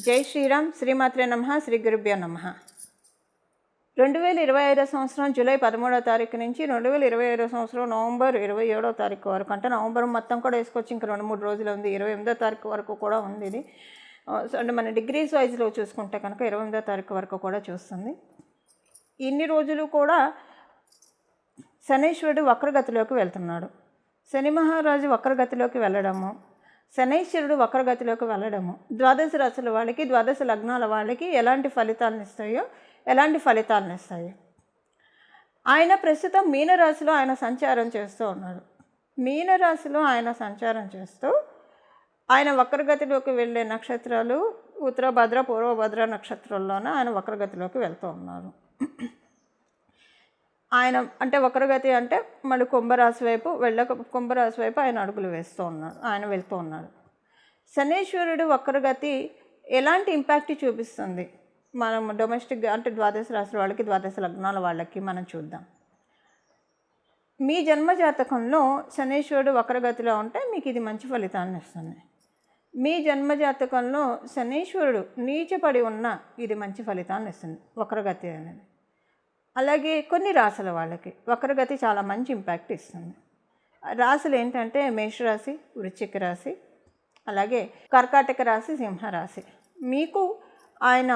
జై శ్రీరామ్. శ్రీమాత్రే నమః. శ్రీ గురుభ్యో నమః. 2025 సంవత్సరం జూలై 13వ తారీఖు నుంచి 2025 సంవత్సరం నవంబర్ 27వ తారీఖు వరకు, అంటే నవంబర్ మొత్తం కూడా వేసుకొచ్చి ఇంకా 2-3 రోజులు ఉంది. 28వ తారీఖు వరకు కూడా ఉంది ఇది. అంటే మన డిగ్రీస్ వైజ్లో చూసుకుంటే కనుక 28వ తారీఖు వరకు కూడా చూస్తుంది. ఇన్ని రోజులు కూడా శనీశ్వరుడు వక్రగతిలోకి వెళ్తున్నాడు. శని మహారాజు వక్రగతిలోకి వెళ్ళడము, శనైశ్వరుడు వక్రగతిలోకి వెళ్ళడము ద్వాదశ రాశుల వాళ్ళకి, ద్వాదశ లగ్నాల వాళ్ళకి ఎలాంటి ఫలితాలను ఇస్తాయో ఆయన ప్రస్తుతం మీనరాశిలో ఆయన సంచారం చేస్తూ ఉన్నాడు. మీనరాశిలో ఆయన సంచారం చేస్తూ ఆయన వక్రగతిలోకి వెళ్ళే నక్షత్రాలు ఉత్తరభద్ర, పూర్వభద్ర నక్షత్రాల్లోనే ఆయన వక్రగతిలోకి వెళ్తూ ఉన్నారు. ఆయన అంటే వక్రగతి అంటే మళ్ళీ కుంభరాశి వైపు ఆయన అడుగులు వేస్తూ ఉన్నాడు, ఆయన వెళ్తూ ఉన్నాడు. శనీశ్వరుడు వక్రగతి ఎలాంటి ఇంపాక్ట్ చూపిస్తుంది మనం డొమెస్టిక్ అంటే ద్వాదశ రాశుల వాళ్ళకి, ద్వాదశ లగ్నాల వాళ్ళకి మనం చూద్దాం. మీ జన్మజాతకంలో శనీశ్వరుడు వక్రగతిలో ఉంటే మీకు ఇది మంచి ఫలితాన్ని ఇస్తుంది. మీ జన్మజాతకంలో శనీశ్వరుడు నీచపడి ఉన్న ఇది మంచి ఫలితాన్ని ఇస్తుంది వక్రగతి అనేది. అలాగే కొన్ని రాశుల వాళ్ళకి వక్రగతి చాలా మంచి ఇంపాక్ట్ ఇస్తుంది. రాశులు ఏంటంటే మేషరాశి, వృశ్చిక రాశి, అలాగే కర్కాటక రాశి, సింహరాశి. మీకు ఆయన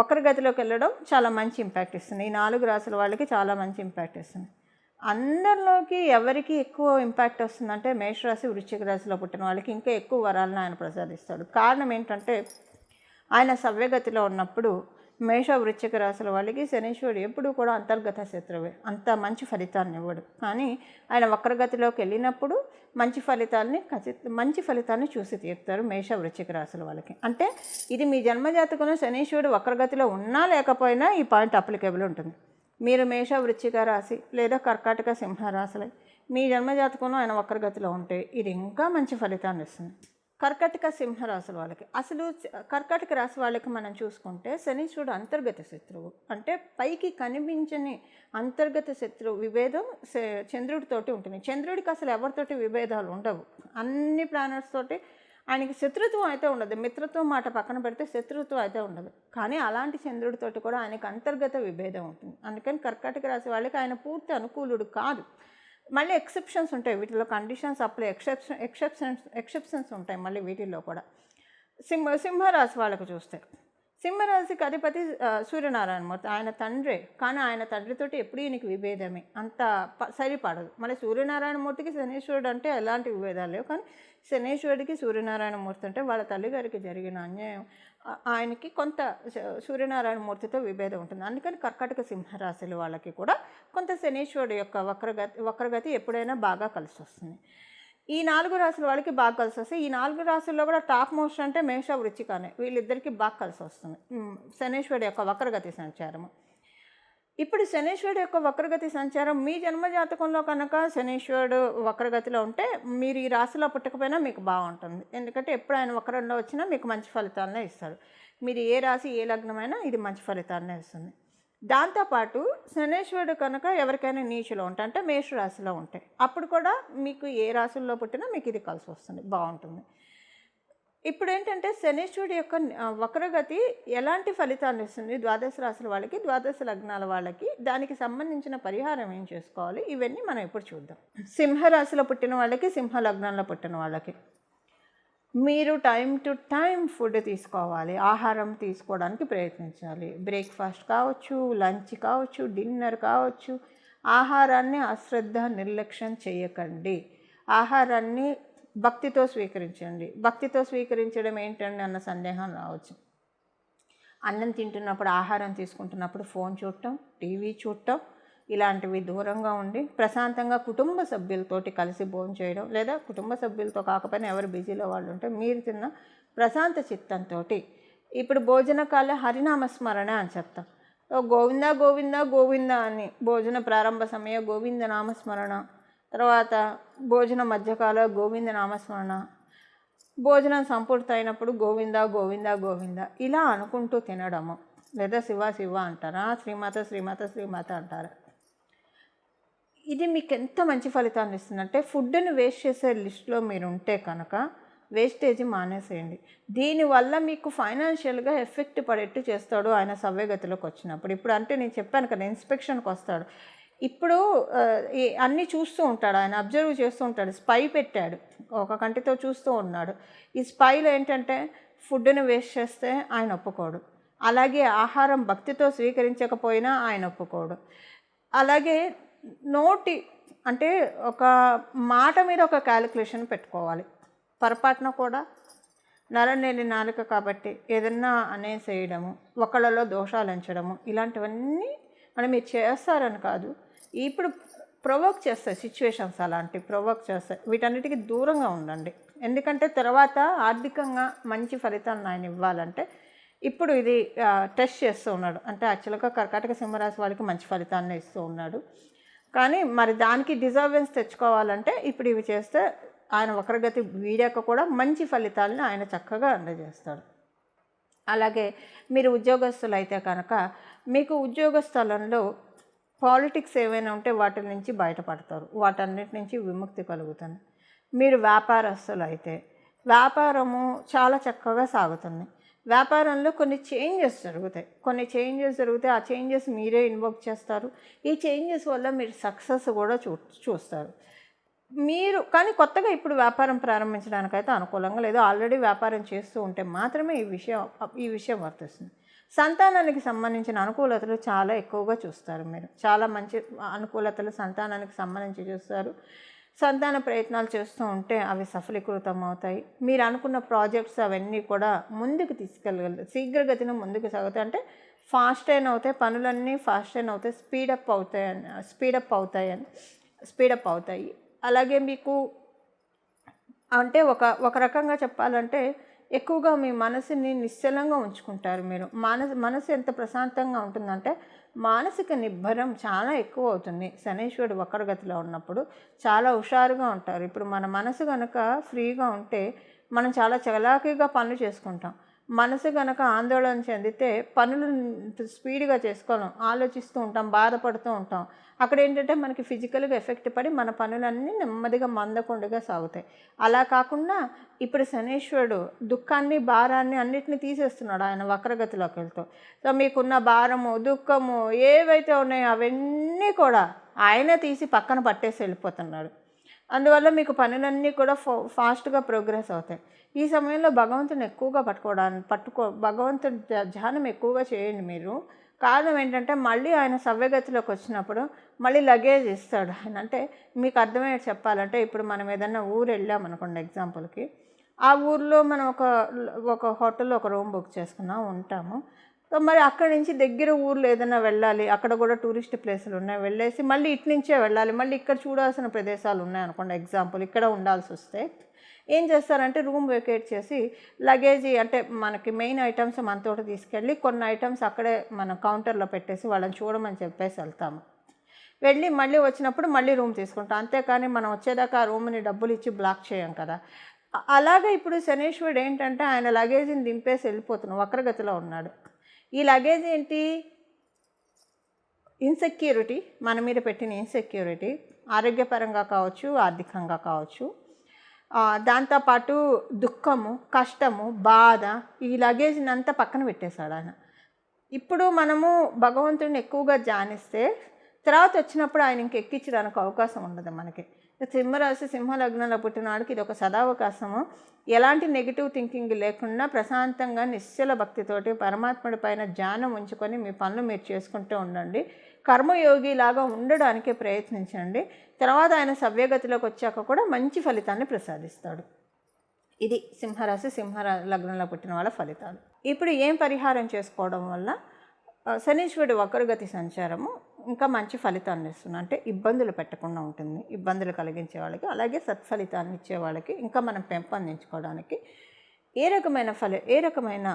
వక్రగతిలోకి వెళ్ళడం చాలా మంచి ఇంపాక్ట్ ఇస్తుంది. ఈ 4 రాశుల వాళ్ళకి చాలా మంచి ఇంపాక్ట్ ఇస్తుంది. అందరిలోకి ఎవరికి ఎక్కువ ఇంపాక్ట్ వస్తుందంటే మేషరాశి, వృశ్చిక రాశిలో పుట్టిన వాళ్ళకి ఇంకా ఎక్కువ వరాలను ఆయన ప్రసాదిస్తాడు. కారణం ఏంటంటే ఆయన సవ్యగతిలో ఉన్నప్పుడు మేష, వృశ్చిక రాశుల వాళ్ళకి శనీశ్వరుడు ఎప్పుడూ కూడా అంతర్గత శత్రువే, అంత మంచి ఫలితాన్ని ఇవ్వడు. కానీ ఆయన వక్రగతిలోకి వెళ్ళినప్పుడు మంచి ఫలితాన్ని చూసి తీరుతారు మేష, వృశ్చిక రాశుల వాళ్ళకి. అంటే ఇది మీ జన్మజాతకంలో శనీశ్వరుడు వక్రగతిలో ఉన్నా లేకపోయినా ఈ పాయింట్ అప్లికేబుల్ ఉంటుంది. మీరు మేష, వృశ్చిక రాశి లేదా కర్కాటక, సింహరాశులు మీ జన్మజాతకంలో ఆయన వక్రగతిలో ఉంటే ఇది ఇంకా మంచి ఫలితాన్ని ఇస్తుంది. కర్కాటక, సింహరాశుల వాళ్ళకి అసలు కర్కాటక రాశి వాళ్ళకి మనం చూసుకుంటే శనీశ్వరుడు అంతర్గత శత్రువు, అంటే పైకి కనిపించని అంతర్గత శత్రువు విభేదం చంద్రుడితోటి ఉంటుంది. చంద్రుడికి అసలు ఎవరితోటి విభేదాలు ఉండవు, అన్ని ప్లానెట్స్ తోటి ఆయనకి శత్రుత్వం అయితే ఉండదు. మిత్రత్వం మాట పక్కన పెడితే శత్రుత్వం అయితే ఉండదు. కానీ అలాంటి చంద్రుడితోటి కూడా ఆయనకి అంతర్గత విభేదం ఉంటుంది. అందుకని కర్కాటక రాశి వాళ్ళకి ఆయన పూర్తి అనుకూలుడు కాదు. మళ్ళీ ఎక్సెప్షన్స్ ఉంటాయి వీటిలో, కండిషన్స్ అప్లై, ఎక్సెప్షన్స్ ఉంటాయి మళ్ళీ వీటిల్లో కూడా. సింహరాశి వాళ్ళకు చూస్తే సింహరాశికి అధిపతి సూర్యనారాయణమూర్తి, ఆయన తండ్రే. కానీ ఆయన తండ్రితోటి ఎప్పుడు ఈయనకి విభేదమే, అంత సరిపడదు. మళ్ళీ సూర్యనారాయణమూర్తికి శనీశ్వరుడు అంటే ఎలాంటి విభేదాలు లేవు. కానీ శనీశ్వరుడికి సూర్యనారాయణమూర్తి అంటే వాళ్ళ తల్లిగారికి జరిగిన అన్యాయం, ఆయనకి కొంత సూర్యనారాయణమూర్తితో విభేదం ఉంటుంది. అందుకని కర్కాటక, సింహరాశుల వాళ్ళకి కూడా కొంత శనీశ్వరుడు యొక్క వక్రగతి ఎప్పుడైనా బాగా కలిసి వస్తుంది. ఈ 4 రాశుల వాళ్ళకి బాగా కలిసి వస్తుంది. ఈ 4 రాశుల్లో కూడా టాప్ మోస్ట్ అంటే మేష, వృశ్చికనే, వీళ్ళిద్దరికీ బాగా కలిసి వస్తుంది శనీశ్వరుడు యొక్క వక్రగతి సంచారము. ఇప్పుడు శనీశ్వరుడు యొక్క వక్రగతి సంచారం మీ జన్మజాతకంలో కనుక శనీశ్వరుడు వక్రగతిలో ఉంటే మీరు ఈ రాశిలో పుట్టకపోయినా మీకు బాగుంటుంది. ఎందుకంటే ఎప్పుడు ఆయన వక్రంలో వచ్చినా మీకు మంచి ఫలితాలనే ఇస్తాడు. మీరు ఏ రాశి, ఏ లగ్నమైనా ఇది మంచి ఫలితాలనే ఇస్తుంది. దాంతోపాటు శనీశ్వరుడు కనుక ఎవరికైనా నీచులో ఉంటాయి, అంటే మేషరాశిలో ఉంటాయి, అప్పుడు కూడా మీకు ఏ రాశుల్లో పుట్టినా మీకు ఇది కలిసి వస్తుంది, బాగుంటుంది. ఇప్పుడు ఏంటంటే శనీశ్వరుడు యొక్క వక్రగతి ఎలాంటి ఫలితాన్ని ఇస్తుంది ద్వాదశ రాశుల వాళ్ళకి, ద్వాదశ లగ్నాల వాళ్ళకి, దానికి సంబంధించిన పరిహారం ఏం చేసుకోవాలి, ఇవన్నీ మనం ఇప్పుడు చూద్దాం. సింహరాశిలో పుట్టిన వాళ్ళకి, సింహ లగ్నాల్లో పుట్టిన వాళ్ళకి మీరు టైం టు టైం ఫుడ్ తీసుకోవాలి, ఆహారం తీసుకోవడానికి ప్రయత్నించాలి. బ్రేక్ఫాస్ట్ కావచ్చు, లంచ్ కావచ్చు, డిన్నర్ కావచ్చు. ఆహారాన్ని అశ్రద్ధ, నిర్లక్ష్యం చేయకండి. ఆహారాన్ని భక్తితో స్వీకరించండి. భక్తితో స్వీకరించడం ఏంటండి అన్న సందేహం రావచ్చు. అన్నం తింటున్నప్పుడు, ఆహారం తీసుకుంటున్నప్పుడు ఫోన్ చూడటం, టీవీ చూడటం ఇలాంటివి దూరంగా ఉండి ప్రశాంతంగా కుటుంబ సభ్యులతోటి కలిసి భోజనం చేయడం, లేదా కుటుంబ సభ్యులతో కాకపోయినా ఎవరు బిజీలో వాళ్ళు ఉంటే మీరు తిన్న ప్రశాంత చిత్తంతో ఇప్పుడు భోజనకాల హరినామస్మరణ అని చెప్తాం. గోవింద గోవింద గోవింద అని భోజన ప్రారంభ సమయ గోవింద నామస్మరణ, తర్వాత భోజన మధ్యకాల గోవింద నామస్మరణ, భోజనం సంపూర్తి అయినప్పుడు గోవింద గోవింద గోవింద ఇలా అనుకుంటూ తినడము. లేదా శివ శివ అంటారా, శ్రీమాత శ్రీమాత శ్రీమాత అంటారా. ఇది మీకు ఎంత మంచి ఫలితాన్ని ఇస్తుందంటే ఫుడ్ని వేస్ట్ చేసే లిస్ట్లో మీరు ఉంటే కనుక వేస్టేజ్ మానేసేయండి. దీనివల్ల మీకు ఫైనాన్షియల్గా ఎఫెక్ట్ పడేట్టు చేస్తాడు ఆయన సవ్యగతిలోకి వచ్చినప్పుడు. ఇప్పుడు అంటే నేను చెప్పాను కదా, ఇన్స్పెక్షన్కి వస్తాడు. ఇప్పుడు అన్నీ చూస్తూ ఉంటాడు ఆయన, అబ్జర్వ్ చేస్తూ ఉంటాడు. స్పై పెట్టాడు, ఒక కంటితో చూస్తూ ఉన్నాడు. ఈ స్పైలో ఏంటంటే ఫుడ్ని వేస్ట్ చేస్తే ఆయన ఒప్పుకోడు, అలాగే ఆహారం భక్తితో స్వీకరించకపోయినా ఆయన ఒప్పుకోడు. అలాగే నోటి అంటే ఒక మాట మీద ఒక క్యాలిక్యులేషన్ పెట్టుకోవాలి. పొరపాటున కూడా నరనేని నాలుక కాబట్టి ఏదన్నా అనేసేయడము, ఒకళ్ళలో దోషాలు ఎంచడము, ఇలాంటివన్నీ మీరు చేస్తారని కాదు, ఇప్పుడు ప్రొవోక్ చేస్తాయి సిచ్యువేషన్స్, అలాంటి ప్రొవోక్ చేస్తాయి. వీటన్నిటికీ దూరంగా ఉండండి. ఎందుకంటే తర్వాత ఆర్థికంగా మంచి ఫలితాలను ఆయన ఇవ్వాలంటే ఇప్పుడు ఇది టెస్ట్ చేస్తూ ఉన్నాడు. అంటే యాక్చువల్గా కర్కాటక సింహరాశి వాళ్ళకి మంచి ఫలితాన్ని ఇస్తూ ఉన్నాడు. కానీ మరి దానికి డిజర్వెన్స్ తెచ్చుకోవాలంటే ఇప్పుడు ఇవి చేస్తే ఆయన వక్రగతి వీడాక కూడా మంచి ఫలితాలను ఆయన చక్కగా అందజేస్తాడు. అలాగే మీరు ఉద్యోగస్తులు అయితే కనుక మీకు ఉద్యోగ స్థలంలో పాలిటిక్స్ ఏవైనా ఉంటే వాటి నుంచి బయటపడతారు, వాటన్నిటి నుంచి విముక్తి కలుగుతుంది. మీరు వ్యాపారస్తులు అయితే వ్యాపారము చాలా చక్కగా సాగుతుంది. వ్యాపారంలో కొన్ని చేంజెస్ జరుగుతాయి. ఆ చేంజెస్ మీరే ఇన్వోక్ చేస్తారు. ఈ చేంజెస్ వల్ల మీరు సక్సెస్ కూడా చూస్తారు. మీరు కానీ కొత్తగా ఇప్పుడు వ్యాపారం ప్రారంభించడానికైతే అనుకూలంగా లేదు. ఆల్రెడీ వ్యాపారం చేస్తూ ఉంటే మాత్రమే ఈ విషయం వర్తిస్తుంది. సంతానానికి సంబంధించిన అనుకూలతలు చాలా ఎక్కువగా చూస్తారు. మీరు చాలా మంచి అనుకూలతలు సంతానానికి సంబంధించి చూస్తారు. సంతాన ప్రయత్నాలు చేస్తూ ఉంటే అవి సఫలీకృతం అవుతాయి. మీరు అనుకున్న ప్రాజెక్ట్స్ అవన్నీ కూడా ముందుకు తీసుకెళ్ళగలరు, శీఘ్రగతిన ముందుకు సాగుతాయి. అంటే ఫాస్ట్ అయిన అవుతాయి, పనులన్నీ ఫాస్ట్ అయిన అవుతాయి, స్పీడప్ అవుతాయి. అలాగే మీకు అంటే ఒక రకంగా చెప్పాలంటే ఎక్కువగా మీ మనసుని నిశ్చలంగా ఉంచుకుంటారు. మీరు మనసు ఎంత ప్రశాంతంగా ఉంటుందంటే మానసిక నిబ్బరం చాలా ఎక్కువ అవుతుంది. శనీశ్వరుడు వక్రగతిలో ఉన్నప్పుడు చాలా హుషారుగా ఉంటారు. ఇప్పుడు మన మనసు కనుక ఫ్రీగా ఉంటే మనం చాలా చలాకీగా పనులు చేసుకుంటాం. మనసు కనుక ఆందోళన చెందితే పనులు స్పీడ్గా చేసుకోలేం, ఆలోచిస్తూ ఉంటాం, బాధపడుతూ ఉంటాం. అక్కడ ఏంటంటే మనకి ఫిజికల్గా ఎఫెక్ట్ పడి మన పనులన్నీ నెమ్మదిగా మందకొండగా సాగుతాయి. అలా కాకుండా ఇప్పుడు శనీశ్వరుడు దుఃఖాన్ని, భారాన్ని అన్నిటిని తీసేస్తున్నాడు ఆయన వక్రగతిలోకి వెళ్తూ. సో మీకున్న భారము, దుఃఖము ఏవైతే ఉన్నాయో అవన్నీ కూడా ఆయనే తీసి పక్కన పట్టేసి వెళ్ళిపోతున్నాడు. అందువల్ల మీకు పనులన్నీ కూడా ఫాస్ట్గా ప్రోగ్రెస్ అవుతాయి. ఈ సమయంలో భగవంతుని ఎక్కువగా భగవంతుని ధ్యానం ఎక్కువగా చేయండి మీరు. కారణం ఏంటంటే మళ్ళీ ఆయన సవ్యగతిలోకి వచ్చినప్పుడు మళ్ళీ లగేజ్ ఇస్తాడు ఆయన. అంటే మీకు అర్థమయ్యేది చెప్పాలంటే ఇప్పుడు మనం ఏదన్నా ఊరు వెళ్ళామనుకోండి ఎగ్జాంపుల్కి, ఆ ఊర్లో మనం ఒక హోటల్లో ఒక రూమ్ బుక్ చేసుకున్నాం, ఉంటాము. సో మరి అక్కడి నుంచి దగ్గర ఊర్లో ఏదైనా వెళ్ళాలి, అక్కడ కూడా టూరిస్ట్ ప్లేసులు ఉన్నాయి, వెళ్ళేసి మళ్ళీ ఇటు నుంచే వెళ్ళాలి, మళ్ళీ ఇక్కడ చూడాల్సిన ప్రదేశాలు ఉన్నాయనుకోండి ఎగ్జాంపుల్, ఇక్కడ ఉండాల్సి వస్తే ఏం చేస్తారంటే రూమ్ వెకేట్ చేసి లగేజీ అంటే మనకి మెయిన్ ఐటమ్స్ మనతో తీసుకెళ్ళి కొన్ని ఐటమ్స్ అక్కడే మన కౌంటర్లో పెట్టేసి వాళ్ళని చూడమని చెప్పేసి వెళ్తాము. వెళ్ళి మళ్ళీ వచ్చినప్పుడు మళ్ళీ రూమ్ తీసుకుంటాం. అంతేకాని మనం వచ్చేదాకా ఆ రూమ్ని డబ్బులు ఇచ్చి బ్లాక్ చేయం కదా. అలాగే ఇప్పుడు శనీశ్వరుడు ఏంటంటే ఆయన లగేజీని దింపేసి వెళ్ళిపోతున్నాడు, వక్రగతిలో ఉన్నాడు. ఈ లగేజ్ ఏంటి? ఇన్సెక్యూరిటీ, మన మీద పెట్టిన ఇన్సెక్యూరిటీ, ఆరోగ్యపరంగా కావచ్చు, ఆర్థికంగా కావచ్చు. దాంతోపాటు దుఃఖము, కష్టము, బాధ, ఈ లగేజ్ని అంతా పక్కన పెట్టేశాడు ఆయన. ఇప్పుడు మనము భగవంతుడిని ఎక్కువగా ధ్యానిస్తే తర్వాత వచ్చినప్పుడు ఆయన ఎక్కించడానికి అవకాశం ఉండదు మనకి. సింహరాశి సింహలగ్నంలో పుట్టిన వాడికి ఇది ఒక సదావకాశము. ఎలాంటి నెగిటివ్ థింకింగ్ లేకుండా ప్రశాంతంగా నిశ్చల భక్తితోటి పరమాత్ముడి పైన ధ్యానం ఉంచుకొని మీ పనులు మీరు చేసుకుంటూ ఉండండి. కర్మయోగిలాగా ఉండడానికి ప్రయత్నించండి. తర్వాత ఆయన సవ్యగతిలోకి వచ్చాక కూడా మంచి ఫలితాన్ని ప్రసాదిస్తాడు. ఇది సింహరాశి లగ్నంలో పుట్టిన వాళ్ళ ఫలితాలు. ఇప్పుడు ఏం పరిహారం చేసుకోవడం వల్ల శనీశ్వరుడు వక్రగతి సంచారము ఇంకా మంచి ఫలితాన్ని ఇస్తుంది అంటే ఇబ్బందులు పెట్టకుండా ఉంటుంది, ఇబ్బందులు కలిగించే వాళ్ళకి, అలాగే సత్ఫలితాన్ని ఇచ్చే వాళ్ళకి ఇంకా మనం పెంపొందించుకోవడానికి ఏ రకమైన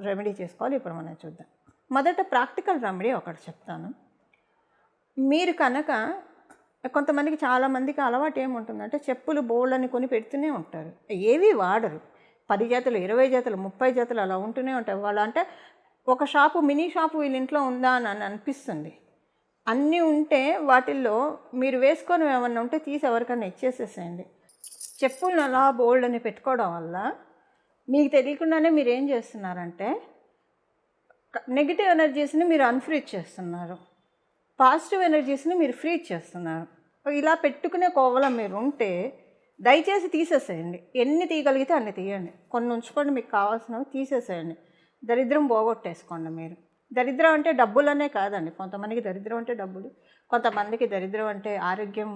రెమెడీ చేసుకోవాలి ఇప్పుడు మనం చూద్దాం. మొదట ప్రాక్టికల్ రెమెడీ ఒకటి చెప్తాను. మీరు కనుక కొంతమందికి చాలామందికి అలవాటు ఏముంటుందంటే చెప్పులు బోళ్ళని కొని పెడుతూనే ఉంటారు, ఏవి వాడరు. 10 జతలు, 20 జతలు, 30 జతలు అలా ఉంటూనే ఉంటాయి. వాళ్ళు అంటే ఒక షాపు, మినీ షాపు వీళ్ళ ఇంట్లో ఉందా అని అనిపిస్తుంది. అన్నీ ఉంటే వాటిల్లో మీరు వేసుకొని ఏమన్నా ఉంటే తీసి ఎవరికన్నా ఇచ్చేసేసేయండి. చెప్పులను అలా బోల్డ్ అని పెట్టుకోవడం వల్ల మీకు తెలియకుండానే మీరు ఏం చేస్తున్నారంటే నెగిటివ్ ఎనర్జీస్ని మీరు అన్ఫ్రీజ్ చేస్తున్నారు, పాజిటివ్ ఎనర్జీస్ని మీరు ఫ్రీజ్ చేస్తున్నారు. ఇలా పెట్టుకునే కోవలో మీరు ఉంటే దయచేసి తీసేసేయండి. ఎన్ని తీయగలిగితే అన్ని తీయండి, కొన్ని ఉంచుకోండి, మీకు కావాల్సినవి తీసేసేయండి. దరిద్రం పోగొట్టేసుకోండి మీరు. దరిద్రం అంటే డబ్బులనే కాదండి, కొంతమందికి దరిద్రం అంటే డబ్బులు, కొంతమందికి దరిద్రం అంటే ఆరోగ్యం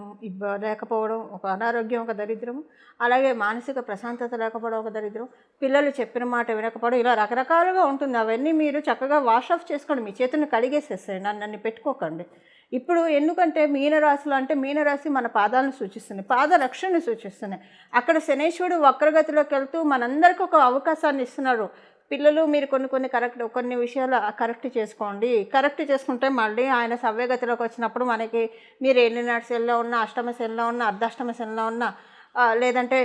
లేకపోవడం, ఒక అనారోగ్యం ఒక దరిద్రం, అలాగే మానసిక ప్రశాంతత లేకపోవడం ఒక దరిద్రం, పిల్లలు చెప్పిన మాట వినకపోవడం, ఇలా రకరకాలుగా ఉంటుంది. అవన్నీ మీరు చక్కగా వాష్ ఆఫ్ చేసుకోండి, మీ చేతులను కడిగేసేసేయండి, నన్ను పెట్టుకోకండి. ఇప్పుడు ఎందుకంటే మీనరాశిలో అంటే మీనరాశి మన పాదాలను సూచిస్తుంది, పాద రక్షణని సూచిస్తుంది. అక్కడ శనేశ్వరుడు వక్రగతిలోకి వెళ్తూ మనందరికీ ఒక అవకాశాన్ని ఇస్తున్నాడు. పిల్లలు మీరు కొన్ని విషయాలు కరెక్ట్ చేసుకోండి. కరెక్ట్ చేసుకుంటే మళ్ళీ ఆయన సవ్యగతిలోకి వచ్చినప్పుడు మనకి మీరు ఏలినాటి శనిలో ఉన్న, అష్టమ శనిలో ఉన్న, అర్ధాష్టమ శనిలో ఉన్న, లేదంటే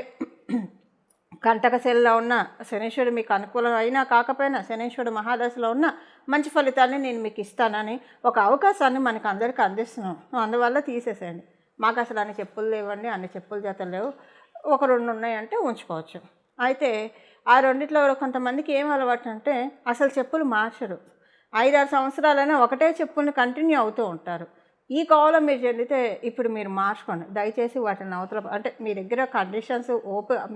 కంటక శనిలో ఉన్న, శనీశ్వరుడు మీకు అనుకూలం అయినా కాకపోయినా శనీశ్వరుడు మహాదశలో ఉన్న మంచి ఫలితాన్ని నేను మీకు ఇస్తానని ఒక అవకాశాన్ని మనకు అందరికీ అందిస్తున్నాం. అందువల్ల తీసేసేయండి. మాకు అసలు అన్ని చెప్పులు లేవండి, అన్ని చెప్పుల జతలు లేవు, ఒక 2 ఉన్నాయంటే ఉంచుకోవచ్చు. అయితే ఆ రెండిట్లో కొంతమందికి ఏం అలవాటు అంటే అసలు చెప్పులు మార్చరు, 5-6 సంవత్సరాలైనా ఒకటే చెప్పుల్ని కంటిన్యూ అవుతూ ఉంటారు. ఈ కోవలో మీరు చెందితే ఇప్పుడు మీరు మార్చుకోండి. దయచేసి వాటిని అవతల అంటే మీ దగ్గర కండిషన్స్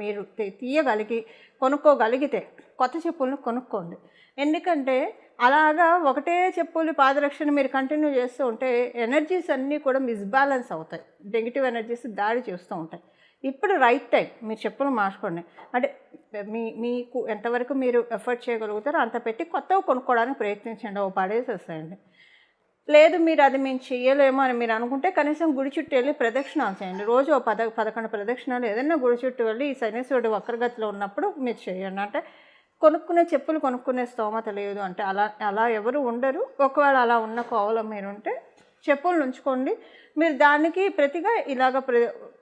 మీరు తీయగలిగి కొనుక్కోగలిగితే కొత్త చెప్పులను కొనుక్కోండి. ఎందుకంటే అలాగా ఒకటే చెప్పులు పాదరక్షణ మీరు కంటిన్యూ చేస్తూ ఉంటే ఎనర్జీస్ అన్నీ కూడా మిస్బ్యాలెన్స్ అవుతాయి, నెగిటివ్ ఎనర్జీస్ దాడి చేస్తూ ఉంటాయి. ఇప్పుడు రైట్ టైం, మీరు చెప్పులు మార్చుకోండి. అంటే మీకు ఎంతవరకు మీరు ఎఫర్ట్ చేయగలుగుతారో అంత పెట్టి కొత్తవి కొనుక్కోవడానికి ప్రయత్నించండి, ఓ పడేసేసేయండి. లేదు మీరు అది మేము చేయలేమో అని మీరు అనుకుంటే కనీసం గుడి చుట్టూ వెళ్ళి ప్రదక్షిణాలు చేయండి. రోజు 11 ప్రదక్షిణాలు ఏదైనా గుడి చుట్టూ వెళ్ళి ఈ శనీశ్వరుడు వక్రగతిలో ఉన్నప్పుడు మీరు చేయండి. అంటే చెప్పులు కొనుక్కునే స్తోమత లేదు అంటే అలా ఎవరు ఉండరు. ఒకవేళ అలా ఉన్న కోవలో మీరు ఉంటే చెప్పులు ఉంచుకోండి. మీరు దానికి ప్రతిగా ఇలాగ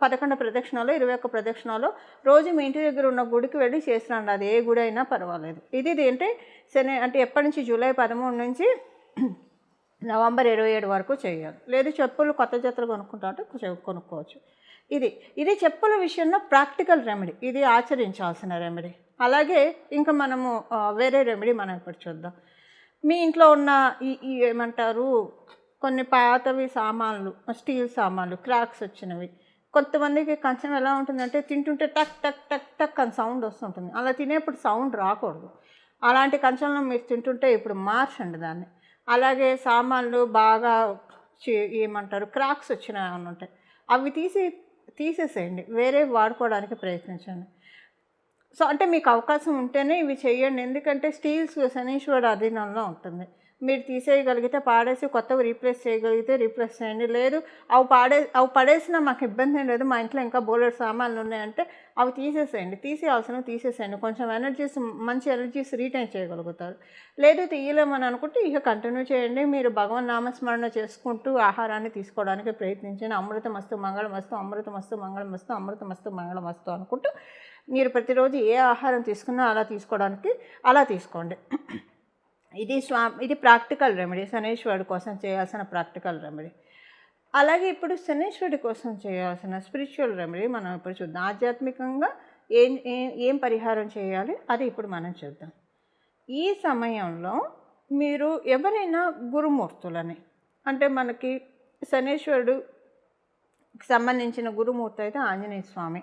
11 ప్రదక్షిణాలు 21 ప్రదక్షిణాలు రోజు మీ ఇంటి దగ్గర ఉన్న గుడికి వెళ్ళి చేసిరండి, అది ఏ గుడి అయినా పర్వాలేదు. ఇది అంటే ఎప్పటి నుంచి జూలై 13 నుంచి నవంబర్ 27 వరకు చేయాలి. లేదు చెప్పులు కొత్త జతలు కొనుక్కుంటా అంటే కొనుక్కోవచ్చు. ఇది చెప్పుల విషయంలో ప్రాక్టికల్ రెమెడీ, ఇది ఆచరించాల్సిన రెమెడీ. అలాగే ఇంకా మనము వేరే రెమెడీ మనం ఇప్పుడు చూద్దాం. మీ ఇంట్లో ఉన్న ఈ ఏమంటారు కొన్ని పాతవి సామాన్లు, స్టీల్ సామాన్లు క్రాక్స్ వచ్చినవి, కొంతమందికి కంచం ఎలా ఉంటుందంటే తింటుంటే టక్ టక్ టక్ టక్ అని సౌండ్ వస్తుంటుంది. అలా తినేప్పుడు సౌండ్ రాకూడదు. అలాంటి కంచంలో మీరు తింటుంటే ఇప్పుడు మార్చండి దాన్ని. అలాగే సామాన్లు బాగా ఏమంటారు క్రాక్స్ వచ్చినవి ఏమైనా ఉంటాయి, అవి తీసేసేయండి, వేరే వాడుకోవడానికి ప్రయత్నించండి. సో అంటే మీకు అవకాశం ఉంటేనే ఇవి చేయండి. ఎందుకంటే స్టీల్స్ శనీశ్వరుడు అధీనంలో ఉంటుంది. మీరు తీసేయగలిగితే పాడేసి కొత్తవి రీప్లేస్ చేయగలిగితే రీప్లేస్ చేయండి. లేదు అవి పడేసినా మాకు ఇబ్బంది ఏం లేదు, మా ఇంట్లో ఇంకా బోలెడు సామాన్లు ఉన్నాయంటే అవి తీసేసేయండి. తీసేసేయండి. కొంచెం మంచి ఎనర్జీస్ రీటైన్ చేయగలుగుతారు. లేదు తీయలేమని అనుకుంటే ఇక కంటిన్యూ చేయండి. మీరు భగవన్ నామస్మరణ చేసుకుంటూ ఆహారాన్ని తీసుకోవడానికి ప్రయత్నించండి. అమృతమస్తు మంగళమస్తు, అమృతమస్తు మంగళమస్తు, అమృతమస్తు మంగళమస్తు అనుకుంటూ మీరు ప్రతిరోజు ఏ ఆహారం తీసుకున్నా అలా తీసుకోండి. ఇది ప్రాక్టికల్ రెమెడీ, శనీశ్వరుడి కోసం చేయాల్సిన ప్రాక్టికల్ రెమెడీ. అలాగే ఇప్పుడు శనీశ్వరుడి కోసం చేయాల్సిన స్పిరిచువల్ రెమెడీ మనం ఇప్పుడు చూద్దాం. ఆధ్యాత్మికంగా ఏం పరిహారం చేయాలి అది ఇప్పుడు మనం చూద్దాం. ఈ సమయంలో మీరు ఎవరైనా గురుమూర్తులని, అంటే మనకి శనీశ్వరుడుకి సంబంధించిన గురుమూర్తి అయితే ఆంజనేయ స్వామి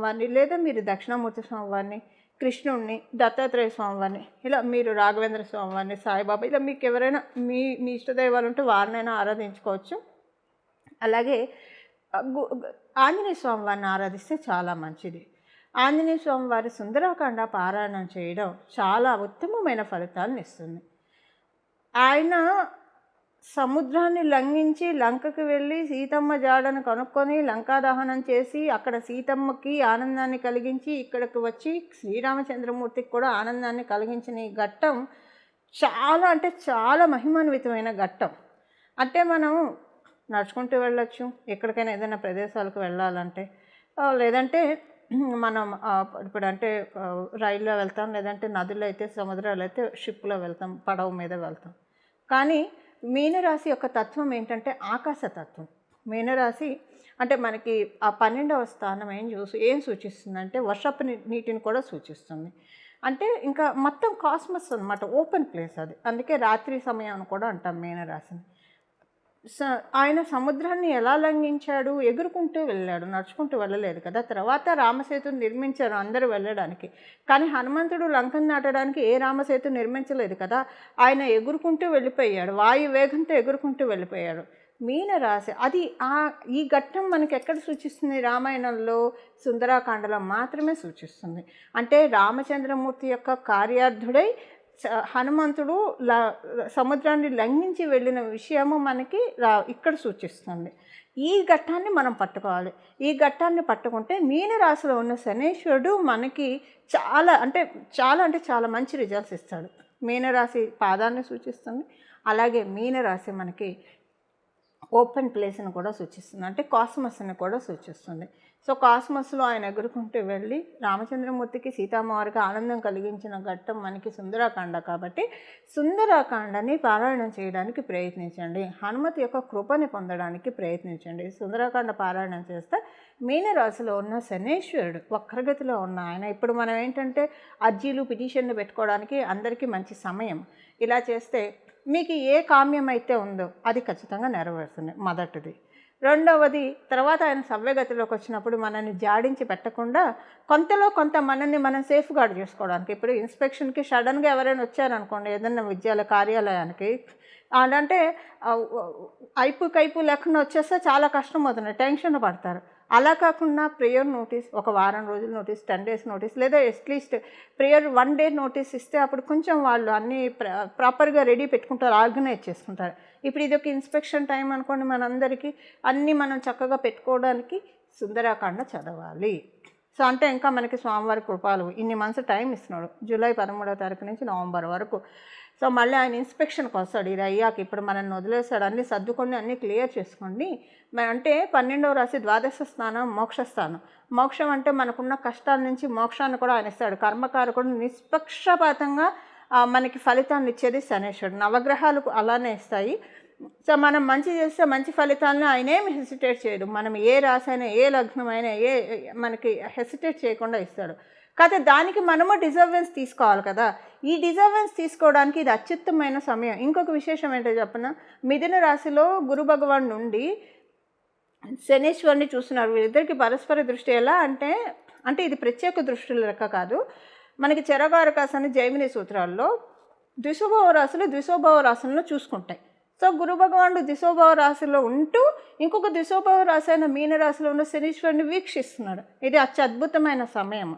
వారిని, లేదా మీరు దక్షిణామూర్తి స్వామి వారిని, కృష్ణుడిని, దత్తాత్రేయ స్వామి వారిని, ఇలా మీరు రాఘవేంద్ర స్వామి వారిని, సాయిబాబా, ఇలా మీకు ఎవరైనా మీ ఇష్టదైవాలు ఉంటే వారినైనా ఆరాధించుకోవచ్చు. అలాగే ఆంజనేయ స్వామి వారిని ఆరాధిస్తే చాలా మంచిది. ఆంజనేయ స్వామి వారి సుందరకాండ పారాయణం చేయడం చాలా ఉత్తమమైన ఫలితాలను ఇస్తుంది. ఆయన సముద్రాన్ని లంఘించి లంకకి వెళ్ళి సీతమ్మ జాడను కనుక్కొని లంకా దహనం చేసి అక్కడ సీతమ్మకి ఆనందాన్ని కలిగించి ఇక్కడికి వచ్చి శ్రీరామచంద్రమూర్తికి కూడా ఆనందాన్ని కలిగించిన ఈ ఘట్టం చాలా మహిమాన్వితమైన ఘట్టం. అంటే మనం నడుచుకుంటూ వెళ్ళొచ్చు ఎక్కడికైనా, ఏదైనా ప్రదేశాలకు వెళ్ళాలంటే, లేదంటే మనం ఇప్పుడు అంటే రైల్లో వెళ్తాం, లేదంటే నదుల్లో అయితే, సముద్రాలు అయితే షిప్లో వెళ్తాం, పడవ మీద వెళ్తాం. కానీ మీనరాశి యొక్క తత్వం ఏంటంటే ఆకాశతత్వం. మీనరాశి అంటే మనకి ఆ 12వ స్థానం ఏం సూచిస్తుందంటే వర్షపు నీటిని కూడా సూచిస్తుంది. అంటే ఇంకా మొత్తం కాస్మస్ అనమాట, ఓపెన్ ప్లేస్ అది. అందుకే రాత్రి సమయం అని కూడా అంటాం మీనరాశిని. ఆయన సముద్రాన్ని ఎలా లంఘించాడు? ఎగురుకుంటూ వెళ్ళాడు, నడుచుకుంటూ వెళ్ళలేదు కదా. తర్వాత రామసేతుని నిర్మించారు అందరూ వెళ్ళడానికి. కానీ హనుమంతుడు లంకను దాటడానికి ఏ రామసేతు నిర్మించలేదు కదా. ఆయన ఎగురుకుంటూ వెళ్ళిపోయాడు, వాయు వేగంతో ఎగురుకుంటూ వెళ్ళిపోయాడు. మీనరాశి అది ఈ ఘట్టం మనకి ఎక్కడ సూచిస్తుంది? రామాయణంలో సుందరాకాండలో మాత్రమే సూచిస్తుంది. అంటే రామచంద్రమూర్తి యొక్క కార్యార్థుడై హనుమంతుడు సముద్రాన్ని లంఘించి వెళ్ళిన విషయము మనకి ఇక్కడ సూచిస్తుంది. ఈ ఘట్టాన్ని మనం పట్టుకోవాలి. ఈ ఘట్టాన్ని పట్టుకుంటే మీనరాశిలో ఉన్న శనేశ్వరుడు మనకి చాలా అంటే చాలా మంచి రిజల్ట్స్ ఇస్తాడు. మీనరాశి పాదాన్ని సూచిస్తుంది, అలాగే మీనరాశి మనకి ఓపెన్ ప్లేస్ని కూడా సూచిస్తుంది, అంటే కాస్మస్ని కూడా సూచిస్తుంది. సో కాస్మస్లో ఆయన ఎగురుకుంటూ వెళ్ళి రామచంద్రమూర్తికి సీతామ్మవారికి ఆనందం కలిగించిన ఘట్టం మనకి సుందరాకాండ. కాబట్టి సుందరాకాండని పారాయణం చేయడానికి ప్రయత్నించండి, హనుమతి యొక్క కృపని పొందడానికి ప్రయత్నించండి. సుందరాకాండ పారాయణం చేస్తే మీనరాశిలో ఉన్న శనేశ్వరుడు వక్రగతిలో ఉన్న ఆయన, ఇప్పుడు మనం ఏంటంటే అర్జీలు పిటిషన్లు పెట్టుకోవడానికి అందరికీ మంచి సమయం. ఇలా చేస్తే మీకు ఏ కామ్యం అయితే ఉందో అది ఖచ్చితంగా నెరవేరుతుంది, మొదటిది. రెండవది, తర్వాత ఆయన సవ్యగతిలోకి వచ్చినప్పుడు మనల్ని జాడించి పెట్టకుండా కొంతలో కొంత మనల్ని మనం సేఫ్ గార్డ్ చేసుకోవడానికి. ఇప్పుడు ఇన్స్పెక్షన్కి సడన్గా ఎవరైనా వచ్చారనుకోండి ఏదైనా కార్యాలయానికి, అంటే కైపు లేకుండా వచ్చేస్తే చాలా కష్టం అవుతుంది, టెన్షన్ పడతారు. అలా కాకుండా ప్రేయర్ నోటీస్, ఒక వారం రోజుల నోటీస్, 10 days నోటీస్, లేదా అట్లీస్ట్ ప్రేయర్ 1 day నోటీస్ ఇస్తే అప్పుడు కొంచెం వాళ్ళు అన్నీ ప్రాపర్గా రెడీ పెట్టుకుంటారు, ఆర్గనైజ్ చేసుకుంటారు. ఇప్పుడు ఇది ఒక ఇన్స్పెక్షన్ టైం అనుకోండి, మనందరికీ అన్నీ మనం చక్కగా పెట్టుకోవడానికి సుందరాకాండ చదవాలి. సో అంటే ఇంకా మనకి స్వామివారి కృపాలు ఇన్ని మంత్స్ టైం ఇస్తున్నాడు, జూలై 13వ తారీఖు నుంచి నవంబర్ వరకు. సో మళ్ళీ ఆయన ఇన్స్పెక్షన్కి వస్తాడు. ఇది అయ్యాక ఇప్పుడు మనల్ని వదిలేస్తాడు, అన్నీ సర్దుకొని అన్నీ క్లియర్ చేసుకోండి. అంటే 12వ రాశి ద్వాదశ స్థానం మోక్షస్థానం. మోక్షం అంటే మనకున్న కష్టాల నుంచి మోక్షాన్ని కూడా ఆయన ఇస్తాడు. కర్మకారకుడు నిష్పక్షపాతంగా మనకి ఫలితాన్ని ఇచ్చేది శనేశ్వరుడు. నవగ్రహాలు అలానే ఇస్తాయి. సో మనం మంచి చేస్తే మంచి ఫలితాలను ఆయనేమి హెసిటేట్ చేయడు. మనం ఏ రాశి అయినా, ఏ లగ్నమైనా మనకి హెసిటేట్ చేయకుండా ఇస్తాడు. కాకపోతే దానికి మనము డిజర్వెన్స్ తీసుకోవాలి కదా. ఈ డిజర్వెన్స్ తీసుకోవడానికి ఇది అత్యుత్తమైన సమయం. ఇంకొక విశేషం ఏంటో చెప్పిన, మిథున రాశిలో గురు భగవాన్ నుండి శనీశ్వరుని చూస్తున్నారు. వీరిద్దరికి పరస్పర దృష్టి ఎలా అంటే ఇది ప్రత్యేక దృష్టిల లెక్క కాదు. మనకి చరకారకాసని జైమిని సూత్రాల్లో ద్విశోభవ రాశులు ద్విశోభవ రాశులను చూసుకుంటాయి. సో గురు భగవానుడు ద్విశోభవ రాశిలో ఉంటూ ఇంకొక ద్విశోభవ రాశి అయిన మీనరాశిలో ఉన్న శనీశ్వరుని వీక్షిస్తున్నాడు. ఇది అత్యద్భుతమైన సమయం.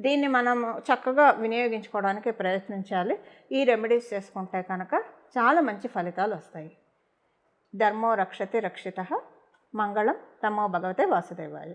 దీన్ని మనం చక్కగా వినియోగించుకోవడానికి ప్రయత్నించాలి. ఈ రెమెడీస్ చేసుకుంటే కనుక చాలా మంచి ఫలితాలు వస్తాయి. ధర్మో రక్షతి రక్షితః. మంగళం. నమో భగవతే వాసుదేవాయ.